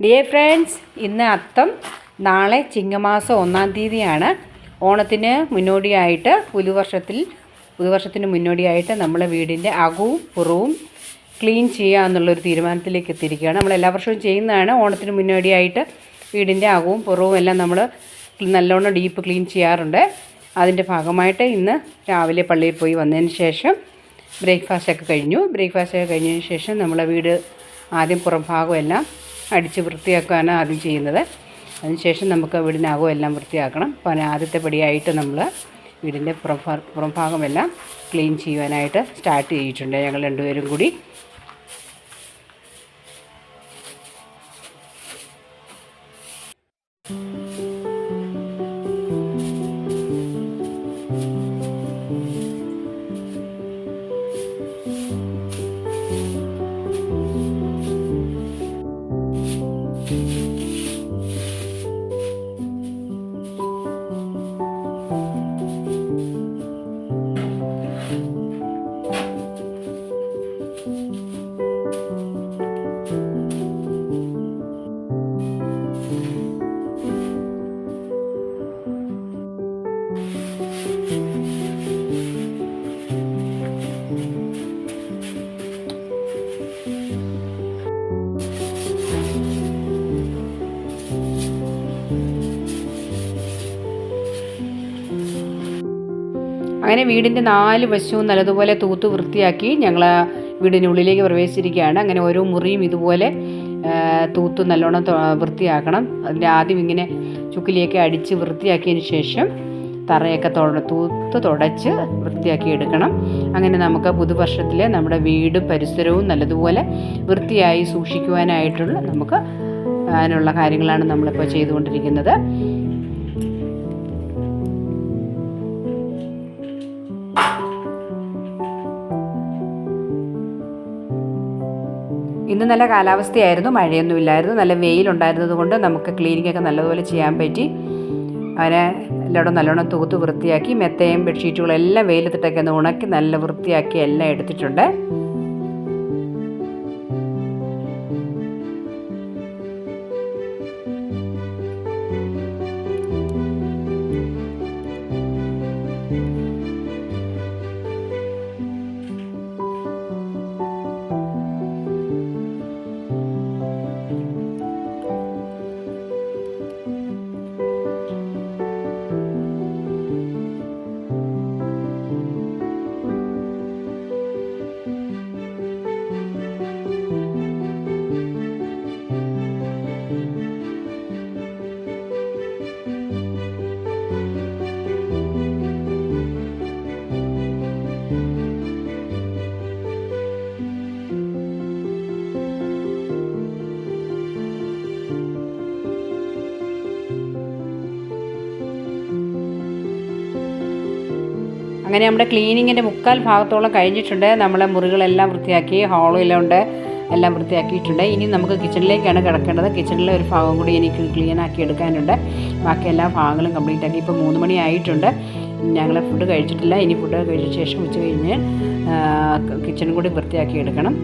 Dear friends, ഇന്ന് അത്തം, നാളെ ചിങ്ങമാസം 1-ാം തീയതിയാണ്. ഓണത്തിന് മുന്നോടിയായിട്ട് പുതുവർഷത്തിന് മുന്നോടിയായിട്ട് നമ്മൾ വീടിൻ്റെ അകവും പുറവും ക്ലീൻ ചെയ്യുക എന്നുള്ളൊരു തീരുമാനത്തിലേക്ക് എത്തിയിരിക്കുകയാണ്. നമ്മൾ എല്ലാ വർഷവും ചെയ്യുന്നതാണ്. ഓണത്തിന് മുന്നോടിയായിട്ട് വീടിൻ്റെ അകവും പുറവും എല്ലാം നമ്മൾ നല്ലോണം ഡീപ്പ് ക്ലീൻ ചെയ്യാറുണ്ട്. അതിൻ്റെ ഭാഗമായിട്ട് ഇന്ന് രാവിലെ പള്ളിയിൽ പോയി വന്നതിന് ശേഷം ബ്രേക്ക്ഫാസ്റ്റൊക്കെ കഴിഞ്ഞതിന് ശേഷം നമ്മളെ വീട് ആദ്യം പുറം ഭാഗമെല്ലാം അടിച്ച് വൃത്തിയാക്കാനാണ് ആദ്യം ചെയ്യുന്നത്. അതിനുശേഷം നമുക്ക് വീടിനകവും എല്ലാം വൃത്തിയാക്കണം. അപ്പോൾ ആദ്യത്തെ പടിയായിട്ട് നമ്മൾ വീടിൻ്റെ പുറം ഭാഗമെല്ലാം ക്ലീൻ ചെയ്യുവാനായിട്ട് സ്റ്റാർട്ട് ചെയ്തിട്ടുണ്ട് ഞങ്ങൾ രണ്ടുപേരും കൂടി. അങ്ങനെ വീടിൻ്റെ 4 വശവും നല്ലതുപോലെ തൂത്ത് വൃത്തിയാക്കി ഞങ്ങൾ വീടിനുള്ളിലേക്ക് പ്രവേശിച്ചിരിക്കുകയാണ്. അങ്ങനെ ഓരോ മുറിയും ഇതുപോലെ തൂത്ത് നല്ലോണം വൃത്തിയാക്കണം. അതിൻ്റെ ആദ്യം ഇങ്ങനെ ചുക്കിലിയൊക്കെ അടിച്ച് വൃത്തിയാക്കിയതിന് ശേഷം തറയൊക്കെ തൂത്ത് തുടച്ച് വൃത്തിയാക്കി എടുക്കണം. അങ്ങനെ നമുക്ക് പുതുവർഷത്തിൽ നമ്മുടെ വീടും പരിസരവും നല്ലതുപോലെ വൃത്തിയായി സൂക്ഷിക്കുവാനായിട്ടുള്ള നമുക്ക് അതിനുള്ള കാര്യങ്ങളാണ് നമ്മളിപ്പോൾ ചെയ്തുകൊണ്ടിരിക്കുന്നത്. ഇന്ന് നല്ല കാലാവസ്ഥയായിരുന്നു, മഴയൊന്നുമില്ലായിരുന്നു, നല്ല വെയിലുണ്ടായിരുന്നത് കൊണ്ട് നമുക്ക് ക്ലീനിങ്ങൊക്കെ നല്ലതുപോലെ ചെയ്യാൻ പറ്റി. അതിനെ എല്ലായിടും നല്ലോണം തൂത്ത് വൃത്തിയാക്കി മെത്തയും ബെഡ്ഷീറ്റുകളും എല്ലാം വെയിലത്തിട്ടൊക്കെ ഒന്ന് ഉണക്കി നല്ല വൃത്തിയാക്കി എല്ലാം എടുത്തിട്ടുണ്ട്. അങ്ങനെ നമ്മുടെ ക്ലീനിങ്ങിൻ്റെ 1/4 ഭാഗത്തോളം കഴിഞ്ഞിട്ടുണ്ട്. നമ്മളെ മുറികളെല്ലാം വൃത്തിയാക്കി, ഹാളും എല്ലാം വൃത്തിയാക്കിയിട്ടുണ്ട്. ഇനി നമുക്ക് കിച്ചണിലേക്കാണ് കിടക്കേണ്ടത്. കിച്ചണിലെ ഒരു ഭാഗം കൂടി എനിക്ക് ക്ലീൻ ആക്കി എടുക്കാനുണ്ട്. ബാക്കി എല്ലാ ഭാഗങ്ങളും കംപ്ലീറ്റ് ആക്കി. ഇപ്പോൾ 3 മണി ആയിട്ടുണ്ട്. ഞങ്ങൾ ഫുഡ് കഴിച്ചിട്ടില്ല. ഇനി ഫുഡ് കഴിച്ച ശേഷം ഉച്ച കഴിഞ്ഞ് കിച്ചൺ കൂടി വൃത്തിയാക്കി എടുക്കണം.